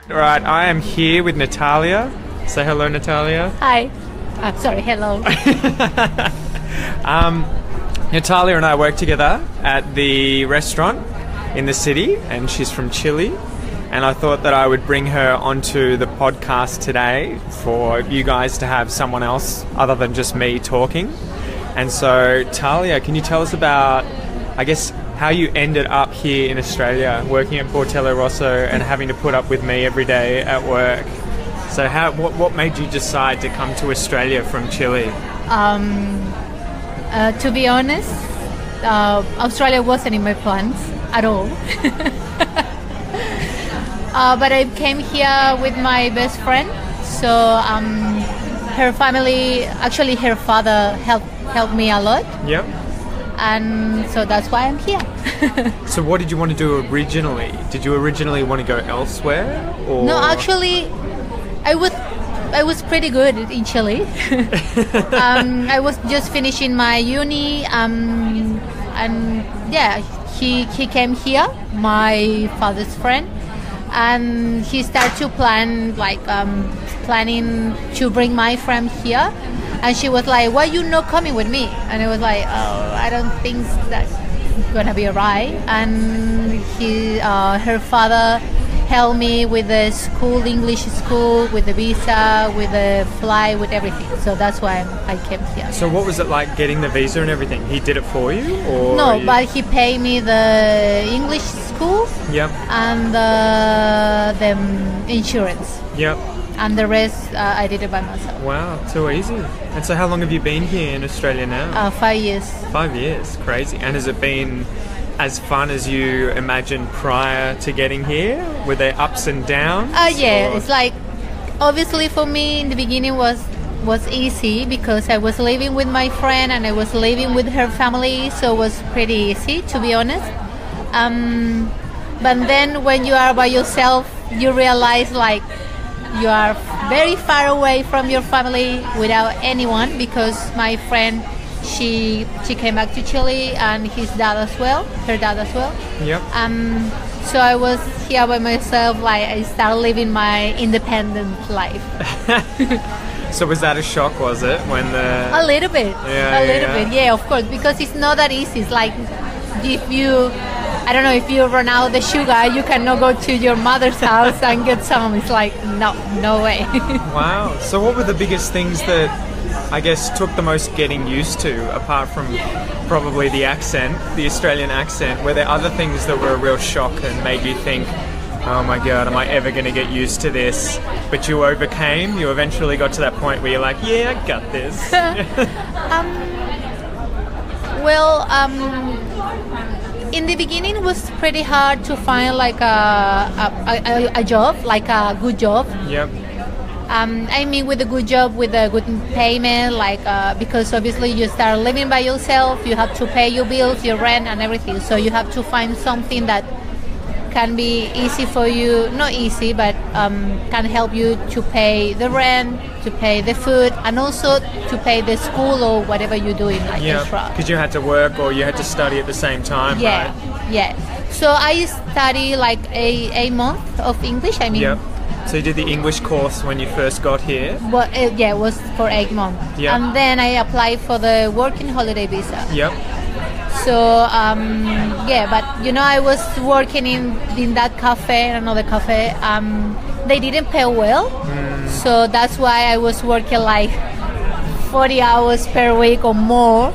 Right, I am here with Natalia. Say hello, Natalia. Hi. Sorry, hello. Natalia and I work together at the restaurant in the city, and she's from Chile. And I thought that I would bring her onto the podcast today for you guys to have someone else other than just me talking. And so, Talia, can you tell us about, I guess, how you ended up here in Australia, working at Portello Rosso and having to put up with me every day at work? So what made you decide to come to Australia from Chile? To be honest, Australia wasn't in my plans at all. But I came here with my best friend. So her family, actually her father helped me a lot. Yep. And so that's why I'm here. So what did you want to do originally? Did you originally want to go elsewhere? Or? No, actually, I was pretty good in Chile. I was just finishing my uni, and yeah, he came here, my father's friend, and he started to planning to bring my friend here. And she was like, "Why you not coming with me?" And I was like, "Oh, I don't think that's gonna be alright." And her father helped me with the school, English school, with the visa, with the flight, with everything. So that's why I came here. So what was it like getting the visa and everything? He did it for you, or no? But he paid me the English school. Yep. And the insurance. Yep. And the rest, I did it by myself. Wow, too easy. And so how long have you been here in Australia now? 5 years. 5 years, crazy. And has it been as fun as you imagined prior to getting here? Were there ups and downs? Yeah, it's like, obviously for me in the beginning was easy because I was living with my friend and I was living with her family, so it was pretty easy, to be honest. But then when you are by yourself, you realize like you are very far away from your family without anyone, because my friend, she came back to Chile and her dad as well. Yep. So I was here by myself, like I started living my independent life. So was that a shock, was it? A little bit. Yeah, of course, because it's not that easy. It's like I don't know, if you run out the sugar, you cannot go to your mother's house and get some. It's like, no way. Wow. So what were the biggest things that, I guess, took the most getting used to, apart from probably the accent, the Australian accent? Were there other things that were a real shock and made you think, oh my God, am I ever going to get used to this? But you overcame, you eventually got to that point where you're like, yeah, I got this. In the beginning, it was pretty hard to find like a job, like a good job. Yep. I mean, with a good job, with a good payment, like because obviously you start living by yourself, you have to pay your bills, your rent, and everything. So you have to find something that can be easy for you, not easy, but can help you to pay the rent, to pay the food, and also to pay the school or whatever you're doing, like extra. Because you had to work or you had to study at the same time, right? Yeah. So I studied like a month of English. I mean. Yep. So you did the English course when you first got here? Well, it was for 8 months. Yep. And then I applied for the working holiday visa. Yep. So, but I was working in that cafe, another cafe. They didn't pay well. So that's why I was working like 40 hours per week or more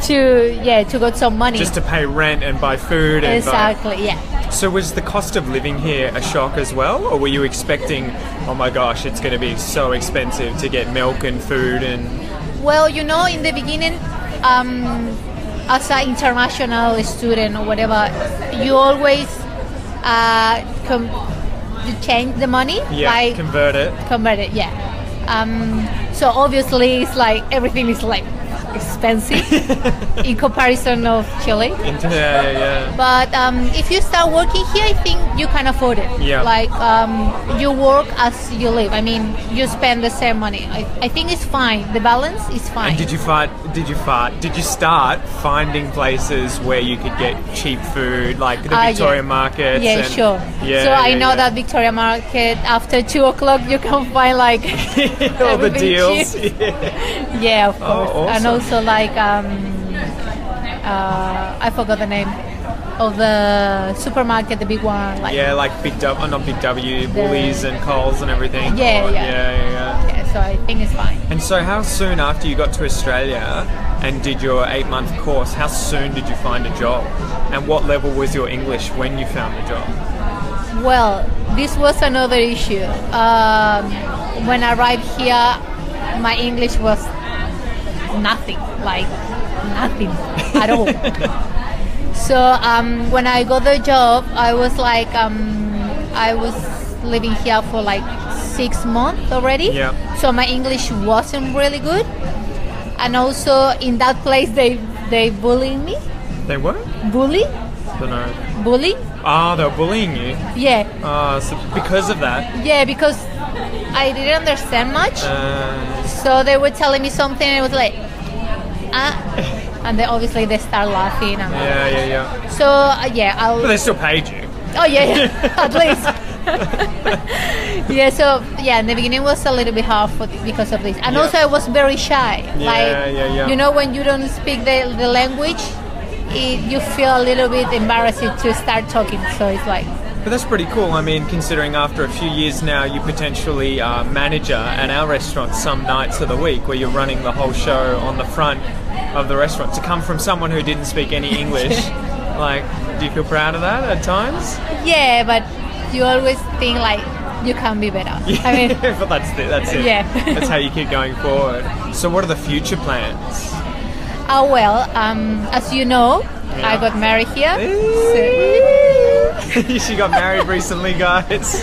to get some money. Just to pay rent and buy food. And exactly, yeah. So was the cost of living here a shock as well? Or were you expecting, oh my gosh, it's going to be so expensive to get milk and food? And well, in the beginning, as an international student or whatever, you always you change the money. Yeah, like, convert it, yeah. So obviously it's like everything is like expensive in comparison of Chile. Yeah. But if you start working here, I think you can afford it. Yeah. Like you work as you live. I mean, you spend the same money. I think it's fine. The balance is fine. And did you start finding places where you could get cheap food, like the Victoria markets? Yeah, sure. Yeah, so I know that Victoria Market, after 2 o'clock, you can find like all the deals. Yeah, of course. Oh, awesome. And also like I forgot the name of the supermarket, the big one. Like Big W, not Big W, Woolies and Coles and everything. Yeah, so I think it's fine. And so how soon after you got to Australia and did your 8-month course, how soon did you find a job? And what level was your English when you found a job? Well, this was another issue. When I arrived here, my English was nothing at all. So when I got the job, I was like, I was living here for like 6 months already. Yeah. So my English wasn't really good. And also in that place, they bullying me. They were? Bully? Don't know. Bully? Ah, they were bullying you? Yeah. So because of that? Yeah, because I didn't understand much. So they were telling me something and I was like, and then obviously they start laughing. And Yeah. So But they still paid you. Oh yeah, at least. So in the beginning was a little bit hard because of this, and also I was very shy. You know, when you don't speak the language, you feel a little bit embarrassed to start talking. So it's like. But that's pretty cool. I mean, considering after a few years now, you potentially are manager at our restaurant some nights of the week, where you're running the whole show on the front of the restaurant. To come from someone who didn't speak any English, like, do you feel proud of that at times? Yeah, but you always think like you can be better. Yeah, I mean, but that's it. Yeah. That's how you keep going forward. So, what are the future plans? As you know, I got married here. She got married recently, guys.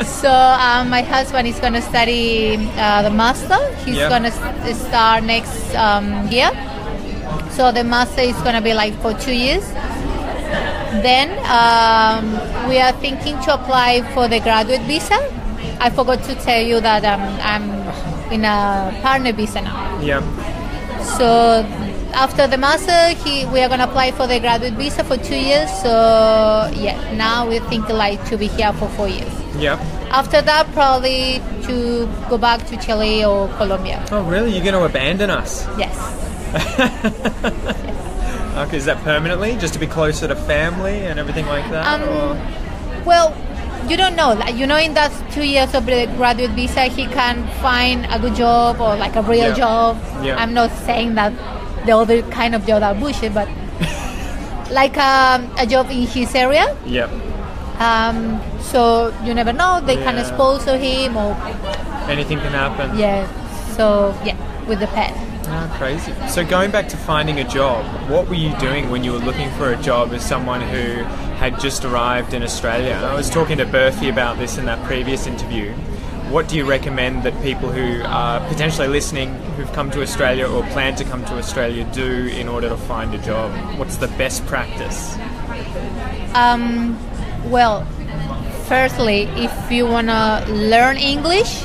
So my husband is gonna study the master. He's gonna start next year. So the master is gonna be like for 2 years. Then we are thinking to apply for the graduate visa. I forgot to tell you that I'm in a partner visa now. Yeah. So after the master, we are gonna apply for the graduate visa for 2 years. So now we think like to be here for 4 years. Yeah. After that, probably to go back to Chile or Colombia. Oh, really? You're going to abandon us? Yes. Okay, is that permanently, just to be closer to family and everything like that? Well, you don't know. Like, you know, in that 2 years of the graduate visa, he can find a good job or like a real job. Yeah. I'm not saying that the other kind of job are bullshit, but like a job in his area. Yeah. So you never know. They can sponsor him or anything can happen. Yeah. So with the pet. Oh, crazy. So going back to finding a job, what were you doing when you were looking for a job as someone who had just arrived in Australia? I was talking to Berthie about this in that previous interview. What do you recommend that people who are potentially listening, who've come to Australia or plan to come to Australia, do in order to find a job? What's the best practice? Well, firstly, if you want to learn English,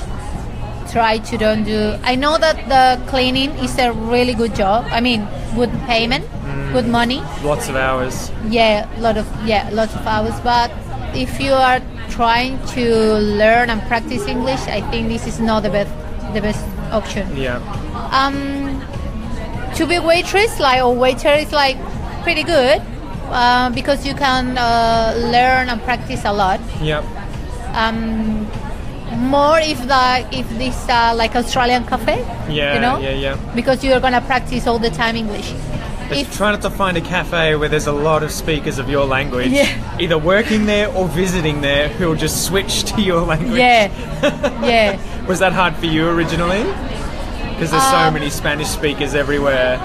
try to don't do... I know that the cleaning is a really good job. I mean, good payment, good money. Lots of hours. Yeah, lots of hours. But if you are trying to learn and practice English, I think this is not the best option. Yeah. To be waitress or waiter is like pretty good because you can learn and practice a lot. Yep. More if this like Australian cafe. Yeah. You know? Yeah. Because you are gonna practice all the time English. Try not to find a cafe where there's a lot of speakers of your language, either working there or visiting there, who will just switch to your language. Yeah. Was that hard for you originally? Because there's so many Spanish speakers everywhere.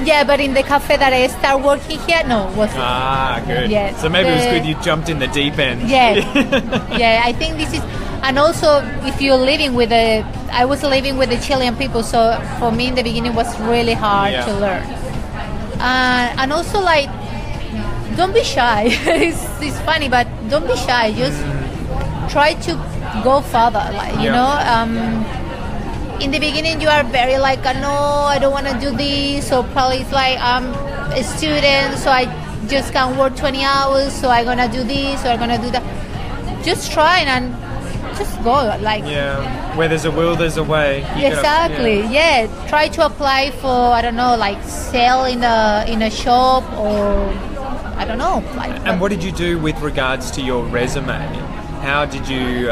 Yeah, but in the cafe that I started working here, no, it wasn't. Ah, good. Yeah, so maybe it was good you jumped in the deep end. Yeah. Yeah, I think this is... And also, if you're living with I was living with the Chilean people, so for me in the beginning was really hard to learn. And also, like, don't be shy. it's funny, but don't be shy. Just try to go further. Like, you know, in the beginning you are very like, no, I don't want to do this. So probably it's like, I'm a student, so I just can work 20 hours. So I'm gonna do this, or I'm gonna do that. Just try and just go. Like, where there's a will, there's a way. Exactly. Try to apply for, I don't know, like sell in a shop, or I don't know. Like, and what did you do with regards to your resume? How did you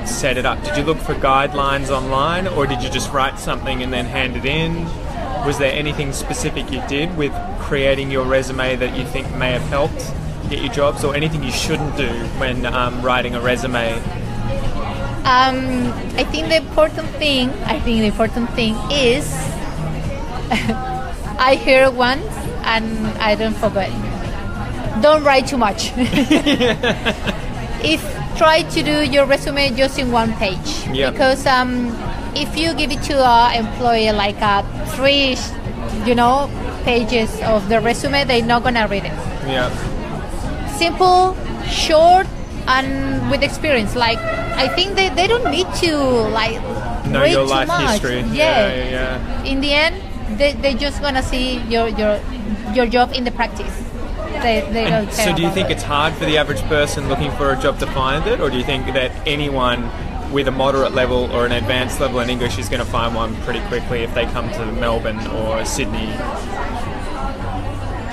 set it up? Did you look for guidelines online, or did you just write something and then hand it in? Was there anything specific you did with creating your resume that you think may have helped get you jobs, or anything you shouldn't do when writing a resume? I think the important thing is I hear it once and I don't forget. Don't write too much. Try to do your resume just in one page, because if you give it to an employer like 3 pages of the resume, they're not gonna read it. Simple, short, and with experience. Like, I think they don't need to like know read your too life much. history. In the end, they're just gonna see your job in the practice. They don't care. So do you about think it. it's hard for the average person looking for a job to find it, or do you think that anyone with a moderate level or an advanced level in English is going to find one pretty quickly if they come to Melbourne or Sydney?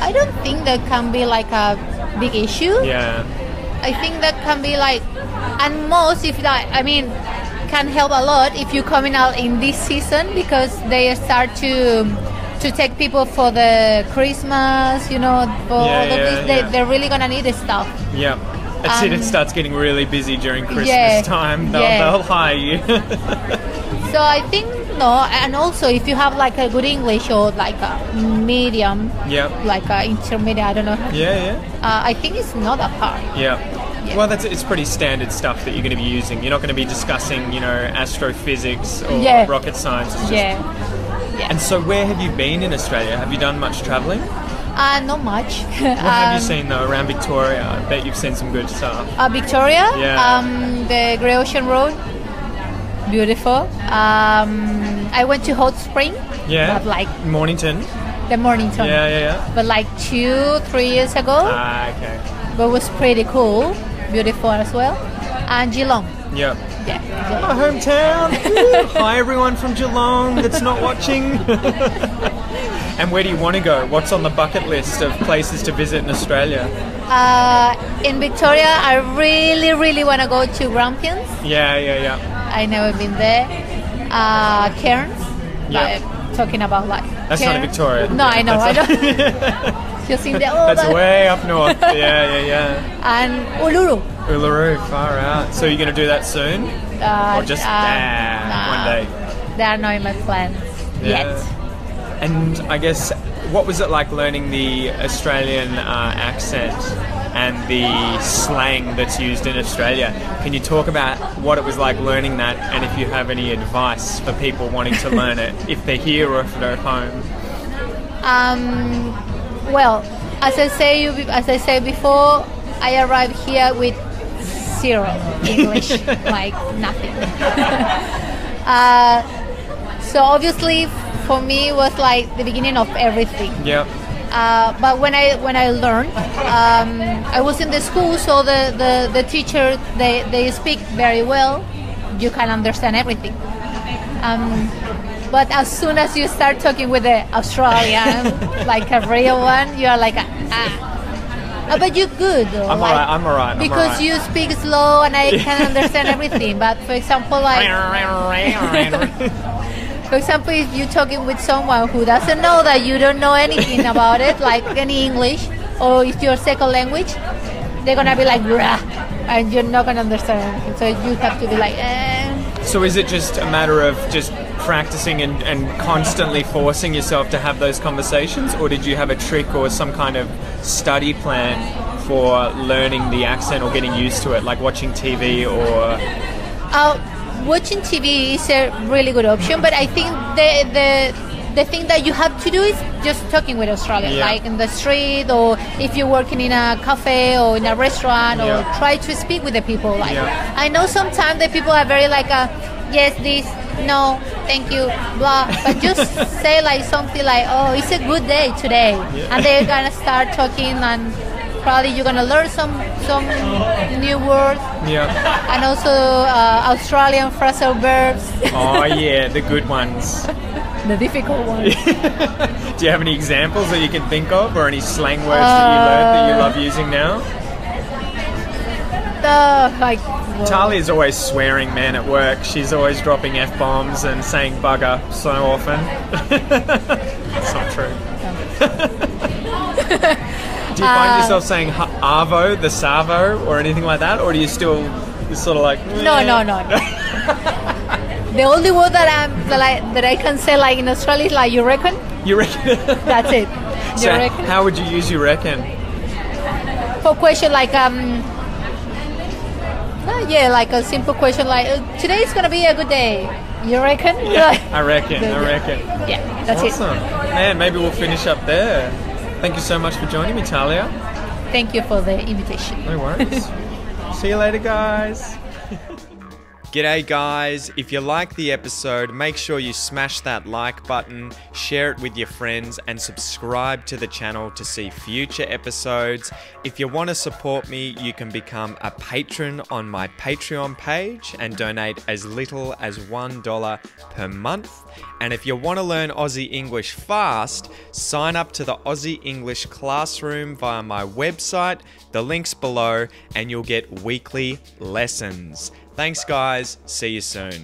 I don't think that can be like a big issue. I think that can be like, and most, if that, I mean, can help a lot if you're coming out in this season, because they start to take people for the Christmas, for all of this. They're really gonna need this stuff. That's it starts getting really busy during Christmas time. They'll hire you. So I think and also if you have like a good English, or like a medium, like a intermediate, I don't know. I think it's not that hard. Well, it's pretty standard stuff that you're going to be using. You're not going to be discussing, astrophysics or rocket science. It's just, And so where have you been in Australia? Have you done much travelling? Not much. What have you seen though around Victoria? I bet you've seen some good stuff. Victoria? The Grey Ocean Road. Beautiful. I went to Hot Spring. But like Mornington. The Mornington. But like 2-3 years ago. Okay. But it was pretty cool. Beautiful as well. And Geelong. My hometown. Hi everyone from Geelong that's not watching. And where do you want to go? What's on the bucket list of places to visit in Australia? In Victoria, I really, really want to go to Grampians. I never been there. Cairns. Talking about like that's Cairns. not in Victoria. No, I know. I don't. Just in there. That's way up north. And Uluru. Uluru, far out. So you're going to do that soon? Or just one day? They are not in my plans yet. And I guess, what was it like learning the Australian accent and the slang that's used in Australia? Can you talk about what it was like learning that, and if you have any advice for people wanting to learn it, if they're here or if they're at home? Well, as I said before, I arrived here with 0 English, like nothing. So obviously, for me, it was like the beginning of everything. But when I learned, I was in the school, so the teacher they speak very well. You can understand everything. But as soon as you start talking with the Australian, like a real one, you are like, but you're good though. I'm alright. Because you speak slow and I can understand everything. But for example, like if you're talking with someone who doesn't know that you don't know anything about it, like any English, or it's your second language, they're gonna be like, "Rah," and you're not gonna understand anything. So you have to be like, So is it just a matter of just practicing and constantly forcing yourself to have those conversations, or did you have a trick or some kind of study plan for learning the accent or getting used to it, like watching TV or Watching TV is a really good option, but I think the thing that you have to do is just talking with Australians, like in the street, or if you're working in a cafe or in a restaurant, or try to speak with the people. Like I know sometimes the people are very like, yes, this, no, thank you, blah. But just say like something like, oh, it's a good day today, and they're gonna start talking, and probably you're gonna learn some new words. And also Australian phrasal verbs. Oh yeah, the good ones. The difficult ones. Do you have any examples that you can think of, or any slang words that you learned that you love using now? Talia's always swearing, man, at work. She's always dropping F-bombs and saying bugger so often. That's not true. Do you find yourself saying arvo, the savo, or anything like that? Or do you still sort of like... No. The only word that I can say like in Australia is like, you reckon? You reckon? That's it. You reckon? How would you use you reckon? For question like... like a simple question like, today is going to be a good day. You reckon? Yeah, I reckon. Yeah, that's awesome. Man, maybe we'll finish up there. Thank you so much for joining me, Talia. Thank you for the invitation. No worries. See you later, guys. G'day guys, if you liked the episode, make sure you smash that like button, share it with your friends, and subscribe to the channel to see future episodes. If you want to support me, you can become a patron on my Patreon page and donate as little as $1 per month. And if you want to learn Aussie English fast, sign up to the Aussie English classroom via my website, the link's below, and you'll get weekly lessons. Thanks guys, see you soon.